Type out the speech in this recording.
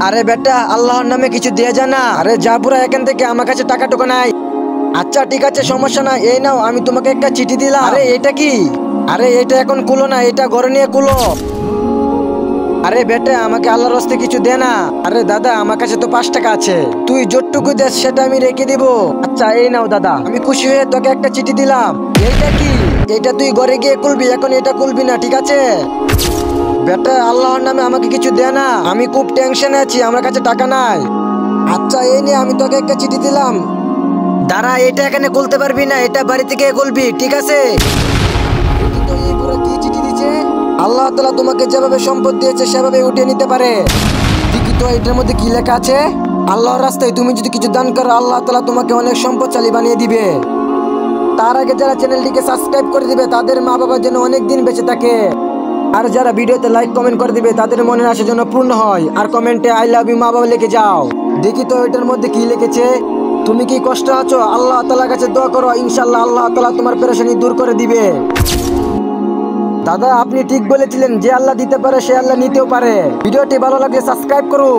আরে বেটা, আল্লাহর নামে কিছু দিয়ে যা না। আরে যা পুরা এখান থেকে, আমার কাছে টাকা টুকু নাই। আচ্ছা ঠিক আছে, সমস্যা না, এই নাও, আমি তোমাকে একটা চিঠি দিলাম। আরে এটা কি? আরে এটা এখন কুলো না, এটা ঘরে নিয়ে কুলো। আরে বেটা, আমাকে আল্লাহর রাস্তে কিছু দে না। আরে দাদা, আমার কাছে তো 5 টাকা আছে, তুই যতটুকু দেস সেটা আমি রেখে দিব। আচ্ছা এই নাও দাদা, আমি খুশি হয়ে তোকে একটা চিঠি দিলাম। এইটা কি? এটা তুই ঘরে গিয়ে খুলবি, এখন এটা খুলবি না, ঠিক আছে? বেটা, আল্লাহর নামে আমাকে কিছু দে না, আমি খুব টেনশনে আছি, আমার কাছে টাকা নাই। আচ্ছা এই নে, আমি তোকে একটা চিঠি দিলাম। দাঁড়া, এটা এখানে খুলতে পারবি না, এটা বাড়ি থেকে খুলবি, ঠিক আছে? কিন্তু এই পুরো কি চিঠি দিছে? আল্লাহ তাআলা তোমাকে যেভাবে সম্পদ দিয়েছে সেভাবে উঠিয়ে নিতে পারে। দেখি তো এটার মধ্যে কি লেখা আছে। আল্লাহর রাস্তায় তুমি যদি কিছু দান করো, আল্লাহ তাআলা তোমাকে অনেক সম্পদশালী বানিয়ে দিবে। তার আগে যারা চ্যানেলটিকে সাবস্ক্রাইব করে দিবে তাদের মা বাবা যেন অনেক দিন বেঁচে থাকে। আর যারা ভিডিওতে লাইক কমেন্ট করে দিবে তাদের মনের আশা যেন পূর্ণ হয়। আর কমেন্টে আই লাভ ইউ মা বাবা লিখে যাও। দেখি তো এটার মধ্যে কি লিখেছে। তুমি কি কষ্ট আছো, আল্লাহ তাআলার কাছে দোয়া করো, ইনশাআল্লাহ আল্লাহ তাআলা তোমার পেরেশানি দূর করে দিবে। দাদা, আপনি ঠিক বলেছিলেন, যে আল্লাহ দিতে পারে সে আল্লাহ নিতেও পারে। ভিডিওটি ভালো লাগলে সাবস্ক্রাইব করুন।